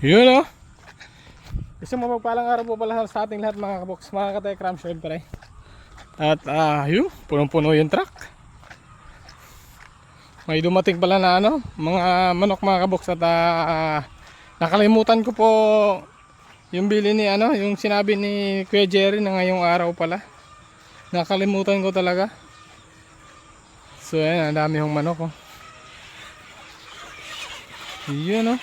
Yun o. Isang mapagpalang araw po pala sa ating lahat mga kabox, mga ka-Tekram syempre. At yun, punong-puno yung truck. May dumating pala na mga manok mga kabox. At nakalimutan ko po yung bili ni yung sinabi ni Kuya Jerry na ngayong araw pala. Nakalimutan ko talaga. So ayan, ang dami yung manok Yun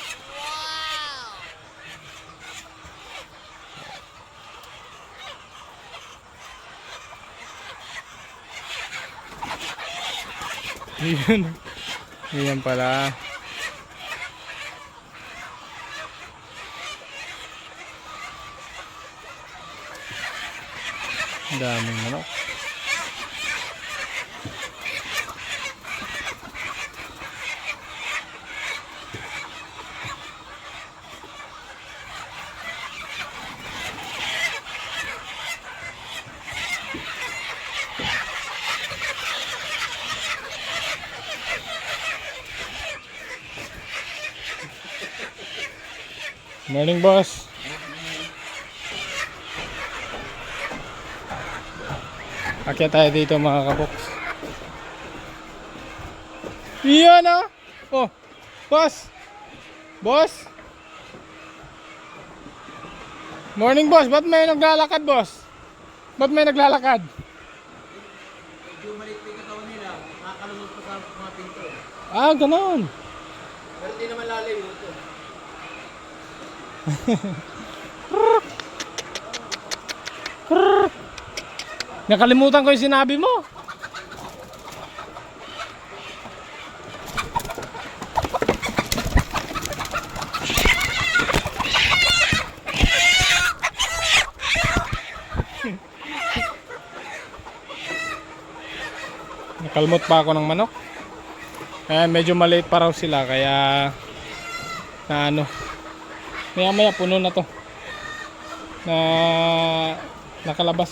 Yun. Yan pala. Daming manok. Morning, boss. Akyat tayo dito mga kabox. Iyan Oh, boss. Boss. Morning, boss. Ba't may naglalakad, boss? Ba't may naglalakad? Medyo maliit yung katawan nila. Nakakalunod pa sa mga pinto. Ganon. Pero di naman lalayo ito. Nakalimutan ko yung sinabi mo. Nakalmot pa ako ng manok. Medyo maliit pa raw sila kaya maya maya puno na to na nakalabas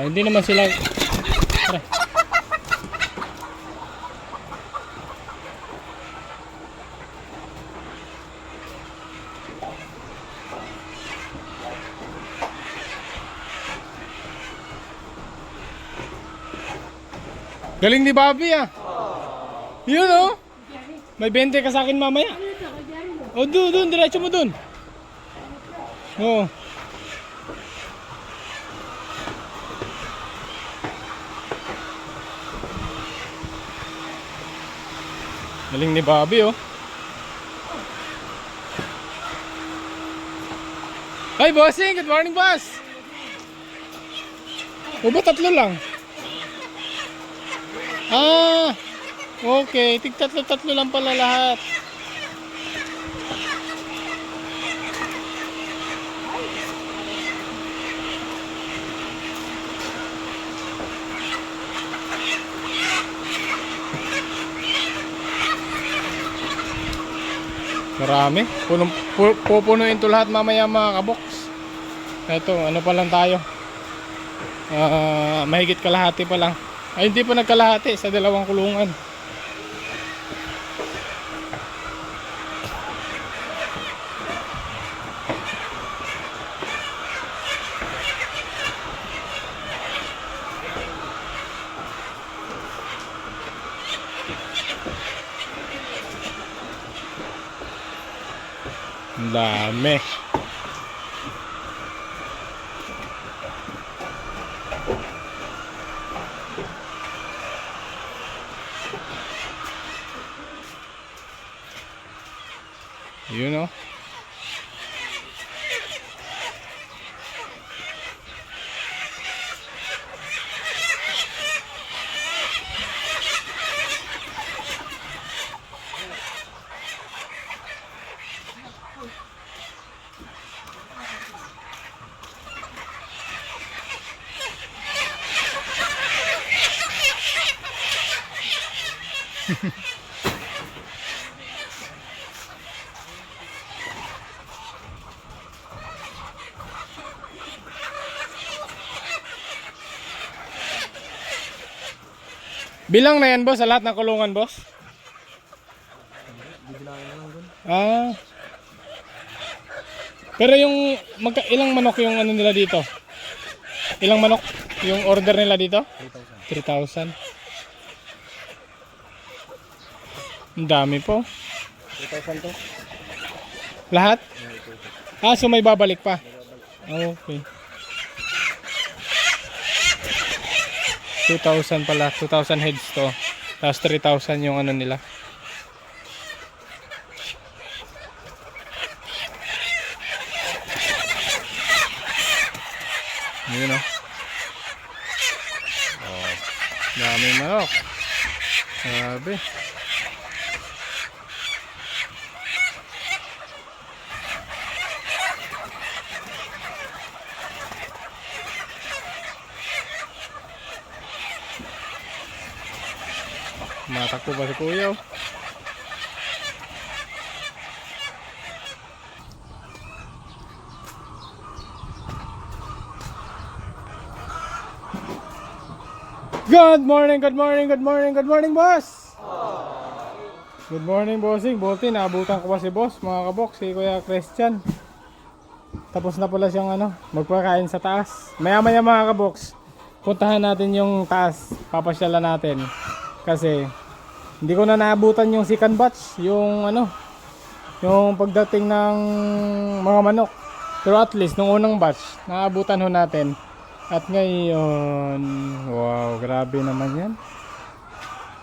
hindi naman sila galing ni Bobby yun may 20 ka sa akin mamaya. Doon, diretso mo doon. Galing ni Bobby Hi bossing, good morning boss. Ba tatlo lang? Okay, tig tatlo lang pala lahat. Marami. Pupunuin ito lahat mamaya mga kabox. Ito, pa lang tayo. Mahigit kalahati pa lang. Hindi pa nagkalahati sa dalawang kulungan. Ang dami. Yun Bilang na yan boss sa lahat ng kulungan boss? Pero yung ilang manok yung ano nila dito? Ilang manok yung order nila dito? 3,000. 3,000. Ang dami po. 3,000 to. Lahat? Ah, so may babalik pa. Okay. 2,000 pala. 2,000 heads to. Tapos 3,000 yung ano nila. Yun o. Oh. Daming manok. Sabi. Matakbo ba si kuya? Good morning, good morning, good morning, good morning, boss! Good morning, bossing. Buti, naabutan ko pa si boss, mga kabok, si Kuya Christian. Tapos na pala siyang magpakain sa taas. Maya-maya mga kaboks, puntahan natin yung taas, papasyalan natin. Kasi, hindi ko na naabutan yung second batch, yung yung pagdating ng mga manok. Pero at least, nung unang batch, naabutan ho natin. At ngayon, wow, grabe naman yan.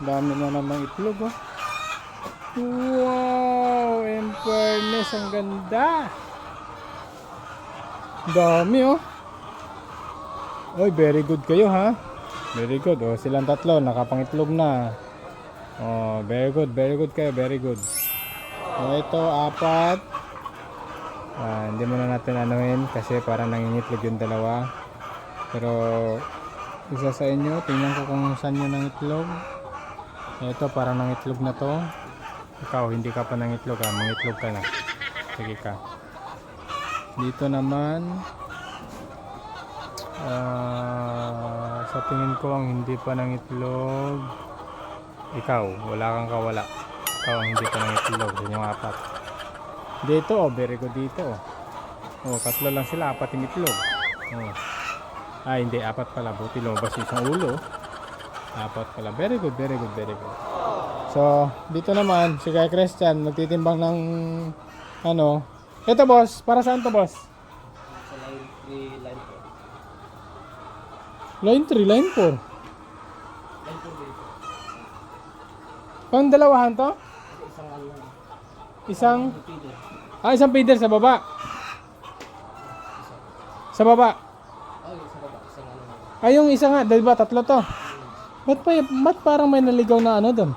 Dami na namang itlog, oh. Wow, in fairness, ang ganda. Dami, oh. Oy, very good kayo, ha? Very good. Oh, silang tatlo, nakapangitlog na. Oh, very good kayo, very good. Oh, ito, 4. Hindi muna natin anuhin kasi parang nangingitlog yung dalawa. Pero isa sa inyo, tingnan ko kung saan yun ang itlog. Ito parang nangitlog na to. Ikaw, hindi ka pa nangitlog, ha? Mangitlog ka na. Sige ka. Dito naman, sa tingin ko ang hindi pa nangitlog. Ikaw, wala kang kawala. Ikaw ang hindi pa nangitlog. Yun yung 4. Dito, oh, very good dito. Oh, 3 lang sila, 4 yung itlog. Oh. Hindi, 4 pala. Buti lumabas isang ulo. 4 pala. Very good, very good, very good. So, dito naman, si Kuya Christian, magtitimbang ng ito, boss. Para saan to, boss? Sa line 3, line 4. Line 3, line 4. Line 4 dito. Pang dalawahan to? Isang ano lang. Isang? Feeder. Isang feeder sa baba. Sa baba. Sa baba. Isang ano lang. Yung isa nga, dahil ba, 3 to? Ba't parang may naligaw na doon?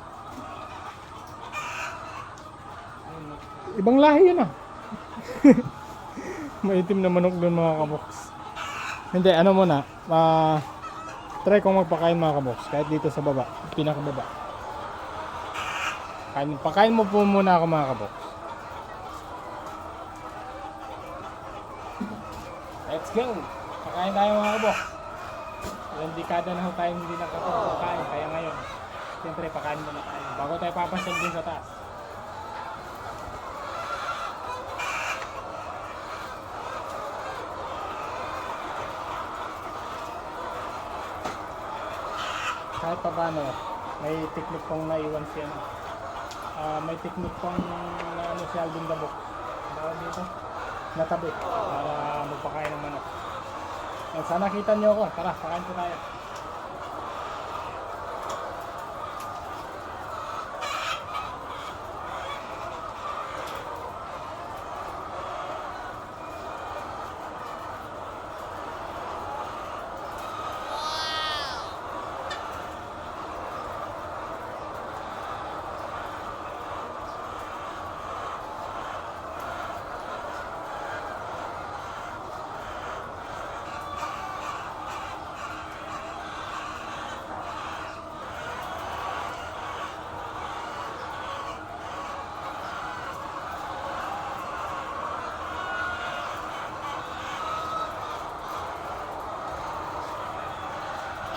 Ibang lahi yun, ah. Maitim na manok doon, mga kaboks. Hindi, muna. Try kong magpakain, mga kaboks. Kahit dito sa baba, pinakababa. Pakain mo po muna ako, mga kaboks. Let's go! Pakain tayo, mga kaboks. Ilang dekada na tayo hindi nakapagpakain. Kaya ngayon, siyempre pakain muna tayo. Bago tayo papasyal din sa taas. Kahit pa paano, may technique pong naiwan siya. May technique pong si Alvin Dabok. Bawal dito, natabi para magpakain ng manok. Sana kita nyo ako. Tara, pakain po tayo.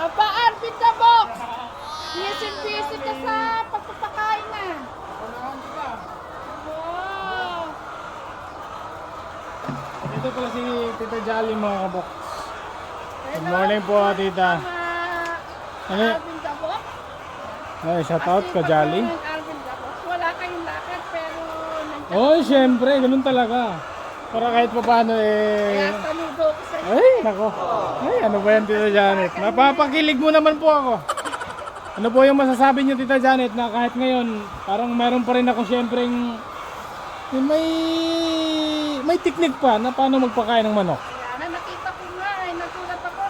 Aba, Arvin Dabok! Busy ka sa pagpapakain na. Wow! Ito pala si Tita Jolly mga kabok. Good morning po, Tita. Ano? Alvin Dabok. Ay, shout out ka, Jolly. Alvin Dabok. Wala kayong lakad pero nandiyan. Oh, syempre, ganun talaga. Para kahit pa paano Kaya saludo ko sa iyo. Ay, nako. Ay, ano ba yan, Tita Janet? Napapakilig mo naman po ako. Ano po yung masasabi niyo, Tita Janet, na kahit ngayon, parang meron pa rin ako syempreng yung may teknik pa na paano magpakain ng manok. Kaya na nakita ko nga ay nagulat ako.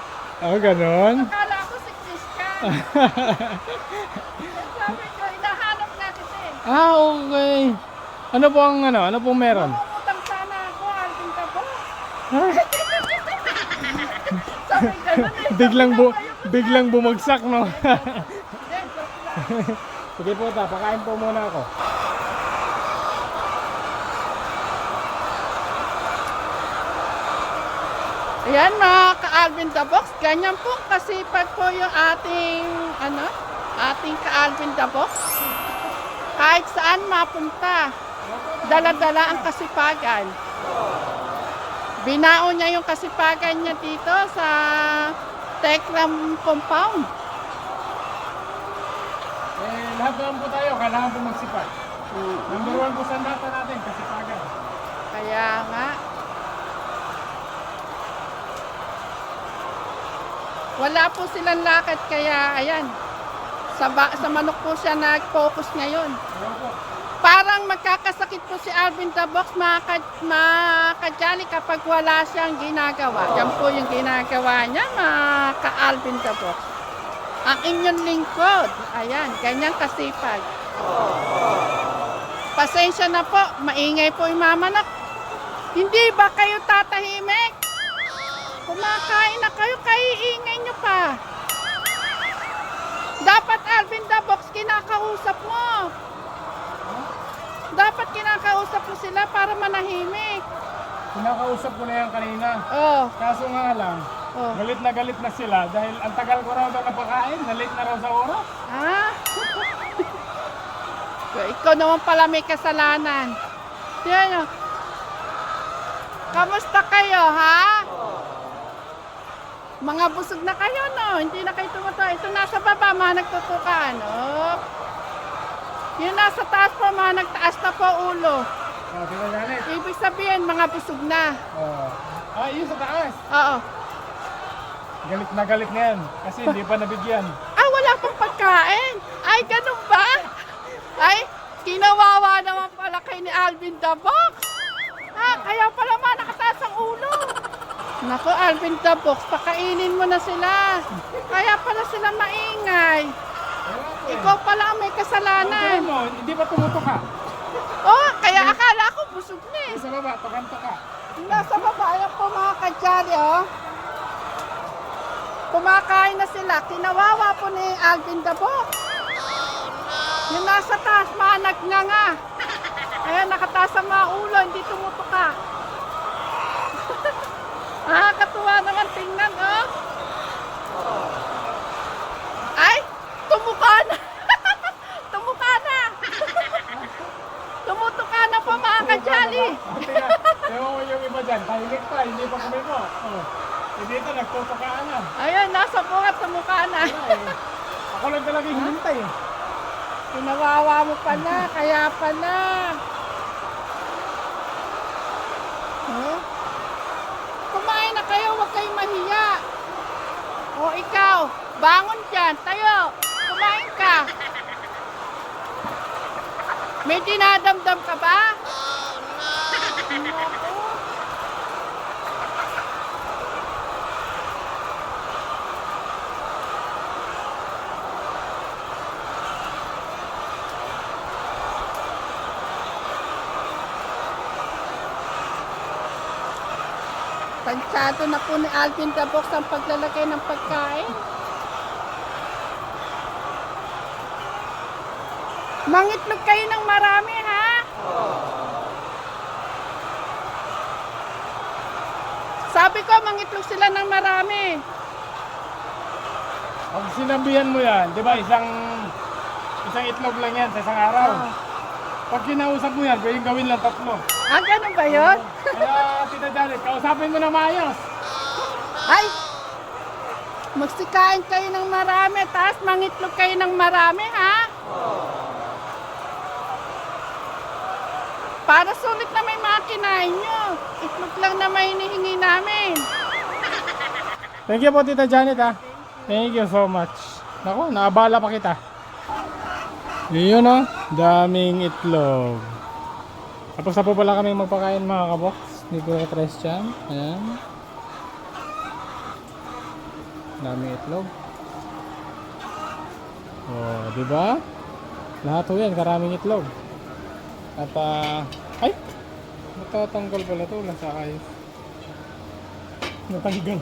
Oh, ganun. Akala ko si Christian. Sabi ko, hinahanap nga kita eh. Ah, okay. Ano po ang ano pong meron? Mangungutang sana ako, Alvin Dabok. Sabi ganun eh. Biglang bumagsak, no? Hindi, joke lang. Sige po, ta, pakain po muna ako. Ayan mga ka-Alvin the Box, ganyan po kasipag po yung ating ating ka-Alvin the Box. Kahit saan mapunta, dala-dala ang kasipagan. Binaon niya yung kasipagan niya dito sa Tekram Compound. Lahat naman po tayo, kailangan po magsipag. Number 1 po sa data natin, kasipagan. Kaya nga. Wala po silang lakad kaya ayan. Sa manok po siya nag-focus ngayon. Ayun po. Parang magkakasakit po si Alvin the Box mga ka-Jolly kapag wala siyang ginagawa. Yan po yung ginagawa niya mga ka-Alvin the Box. Ang inyong lingkod. Ayan, ganyan kasipag. Pasensya na po, maingay po yung mamanak. Hindi ba kayo tatahimik? Kumakain na kayo, kaiingay nyo pa. Dapat Alvin the Box, kinakausap mo. Dapat kinakausap mo sila para manahimik. Kinakausap ko na yan kanina. Oh, Kaso nga lang, oh. galit na sila dahil ang tagal ko raw daw napakain, na-late na raw sa oras. Ah? Ikaw naman pala may kasalanan. Yan o. Kamusta kayo, ha? Mga busog na kayo, no? Hindi na kayo tumuto. Ito nasa baba, mga nagtutukan, no? Yung nasa taas po, mga nagtaas na po ulo. Oh, Tita Janet. Ibig sabihin, mga busog na. Oh. Ah, yun sa taas. Oo. Galit na yan. Kasi hindi pa nabigyan. Ah, wala pang pagkain. Ay, ganun ba? Ay, kinawawa naman pala kay ni Alvin the Box. Ah, kaya pala mga nakataas ang ulo. Naku, Alvin the Box, pakainin mo na sila. Kaya pala sila maingay. Ikaw pala ang may kasalanan. Mo, hindi ba tumutok ka? Oh, kaya akala ko busog na eh. Sa baba, tukanto ka. Nasa baba, ayan po mga ka-Jolly, oh. Kumakain na sila. Kinawawa po ni Alvin the Box. Yung nasa taas, manag nga. Ayan, nakataas ang mga ulo, hindi tumutuka. Katuwa naman tingnan, oh. Ay, tumuka na. Tumuka na. Tumutuka na po mga ka-Jolly. Ewan mo yung iba dyan, tahimik pa, hindi pa kami mo. Oh. Eh dito, nagtutukaan na. Ayun, nasa buhat, tumuka na. Ako lang talaga hinintay eh. Pinawawa mo pala, kaya pala. Huh? Kumain na kayo, huwag kayong mahiya. O ikaw, bangon dyan, tayo. Kumain ka. May dinadamdam ka ba? Oh no. Tansyado na po ni Alvin the Box ang paglalagay ng pagkain. Mangitlog kayo ng marami, ha? Sabi ko, mangitlog sila ng marami. Pag sinabihan mo yan, di ba, isang itlog lang yan sa isang araw. Oh. Pag kinausap mo yan, pwedeng gawin lang 3. Ah, ganun ba yun? Kaya, Tita Janet, kausapin mo na maayos. Ay! Magsikain kayo ng marami, tapos mangitlog kayo ng marami, ha? Para sulit na may mga kinain nyo. Itlog lang na may hinihingi namin. Thank you po, Tita Janet, ha. Thank you so much. Naku, naabala pa kita. Yun, oh. Daming itlog. Tapos na po pala kami magpakain, mga kabox. Ni Kuya Christian. Ayan. Daming itlog. Oh, di ba? Lahat po yan, karaming itlog. At ay! Natatanggal pala to, nasa ayos. Natanggal.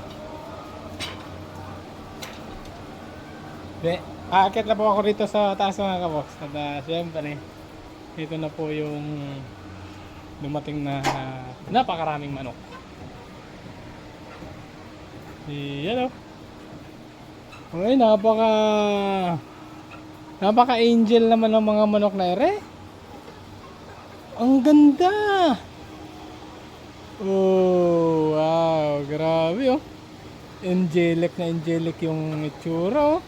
Aakyat na po ako rito sa taas, mga kabox. At siyempre, ito na po yung dumating na napakaraming manok. Yan, oh. Ay, napaka-angel naman ng mga manok na ere. Ang ganda! Oh, wow, grabe, oh. Angelic na angelic yung itsura, oh.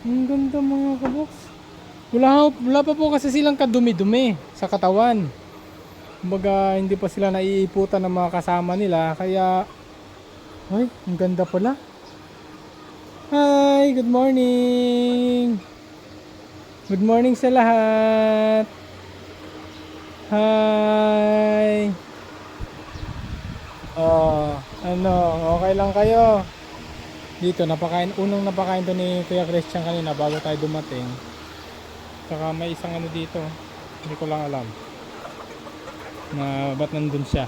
Ang ganda, mga kabox. Wala pa po kasi silang kadumi-dumi sa katawan. Kumbaga, hindi pa sila naiiputan ng mga kasama nila. Kaya, ay, ang ganda pala. Hi, good morning. Good morning sa lahat. Hi. Oh, ano, okay lang kayo? Dito, unang napakain to ni Kuya Christian kanina bago tayo dumating. Saka may isang ano dito, hindi ko lang alam na ba't nandun siya.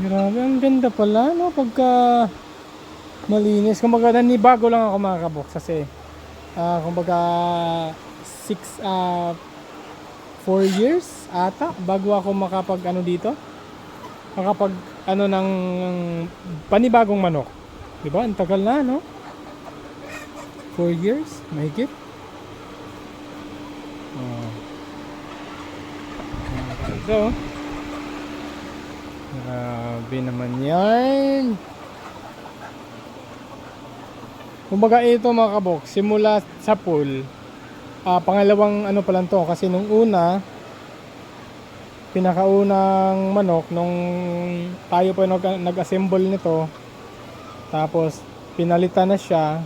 Grabe, ang ganda pala, no? Pagka malinis. Kumbaga, bago lang ako, mga kabox, kasi kumbaga 4 years ata bago ako makapag ano dito, makapag ano ng panibagong manok, di ba? Ang tagal na, no? 4 years mahigit. So grabe naman yan. Kumbaga, ito, mga kabok, simula sa pool, pangalawang ano pa lang to, kasi nung una, pinakaunang manok nung tayo pa nag-assemble nito, tapos pinalitan na siya,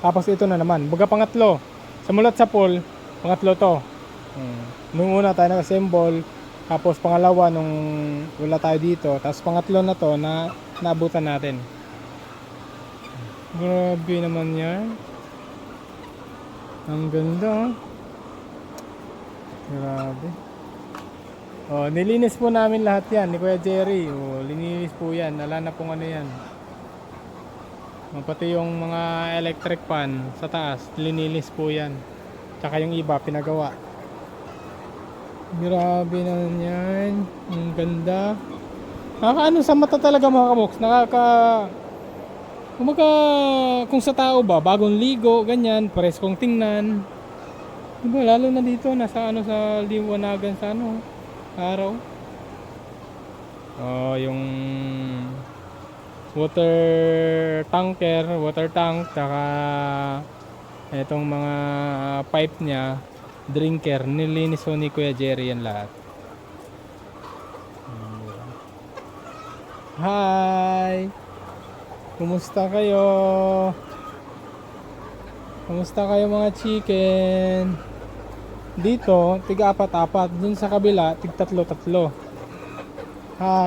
tapos ito na naman, baga pangatlo, simulat sa pool, pangatlo to. Nung una tayo nag-assemble, tapos pangalawa nung wala tayo dito, tapos pangatlo na to na naabutan natin. Grabe naman yan. Ang ganda, oh. Grabe. Oh, nilinis po namin lahat yan ni Kuya Jerry. Oh, lininis po yan. Wala na pong ano yan. Pati yung mga electric fan sa taas, linilis po yan. Tsaka yung iba, pinagawa. Grabe naman yan. Ang ganda. Nakakaano sa mata talaga, mga kaboks. Kumbaga, kung sa tao ba, bagong ligo, ganyan, pares kong tingnan. Diba, lalo na dito, nasa ano, sa liwanagan sa ano, araw. Oh, yung water tank, saka itong mga pipe niya, drinker, nilinis ko ni Kuya Jerry yan lahat. Hi! Kumusta kayo? Kumusta kayo, mga chicken? Dito, tiga-apat-apat. Dun sa kabila, tig-tatlo-tatlo.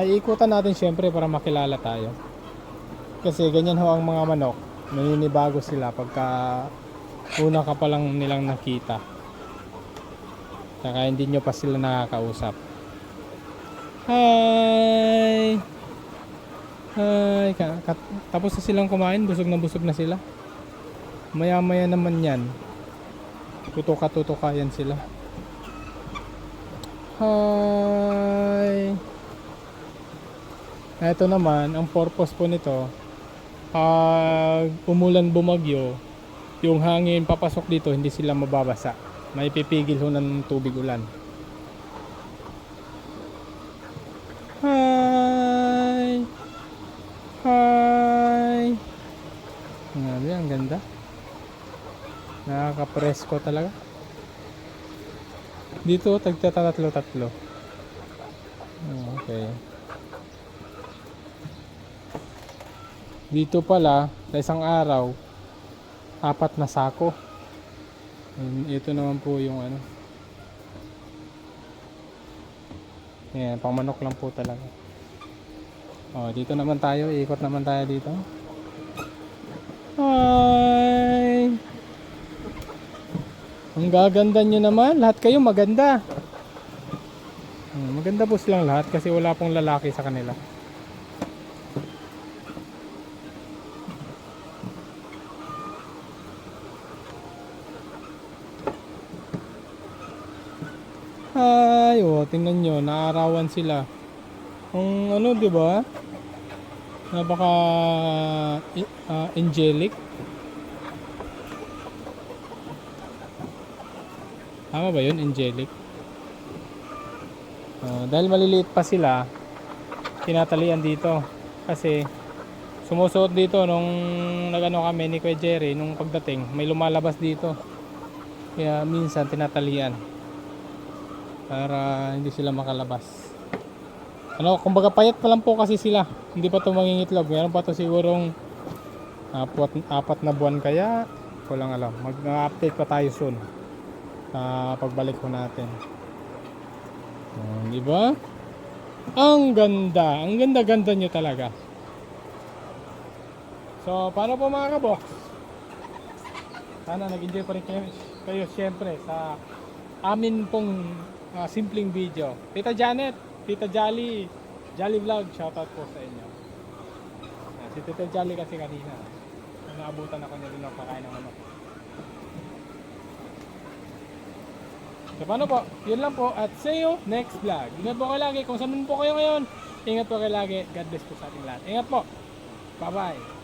Ikutan natin syempre para makilala tayo. Kasi ganyan ho ang mga manok. Naninibago sila pagka una ka pa lang nilang nakita. Saka hindi nyo pa sila nakakausap. Hi! Ay, tapos na silang kumain, busog na sila. Maya naman yan, tutuka yan sila. Hi. Ito naman, ang purpose po nito, umulan, bumagyo, yung hangin papasok dito, hindi sila mababasa. May pipigil ho ng tubig ulan. Hi! Hi! Grabe, ang ganda. Nakaka-presko talaga. Dito, tagtatatlo-tatlo. Okay. Dito pala, sa isang araw, 4 na sako. Ito naman po yung ano. Yan, pang manok lang po talaga. Oh, dito naman tayo, ikot naman tayo dito. Hi! Ang gaganda nyo naman, lahat kayo maganda. Maganda po silang lahat kasi wala pong lalaki sa kanila. Hi, oh, tingnan nyo, naarawan sila. Ang ano, 'di ba? Napaka angelic. Tama ba 'yun, angelic? Dahil maliliit pa sila, tinatalian dito. Kasi sumusuot dito nung nagano kami ni Kuya Jerry nung pagdating, may lumalabas dito. Kaya minsan tinatalian para hindi sila makalabas. Ano, kumbaga payat pa lang po kasi sila. Hindi pa ito mangingitlog. Meron pa ito sigurong 4 na buwan kaya. Ko lang alam. Mag-update pa tayo soon sa pagbalik ko natin. Di ba? Ang ganda. Ang ganda-ganda nyo talaga. So, paano po mga kabox? Sana nag-enjoy pa rin kayo siyempre sa amin pong simpleng video. Tita Janet, Tita Jolly, Jolly Vlog, shoutout po sa inyo. Si Tita Jolly kasi kanina, naabutan ako niya din ng kakain ng manok. So paano po? Yun lang po at see you next vlog. Ingat po kayo lagi. Kung saan po kayo ngayon, ingat po kayo lagi. God bless po sa ating lahat. Ingat po. Bye bye.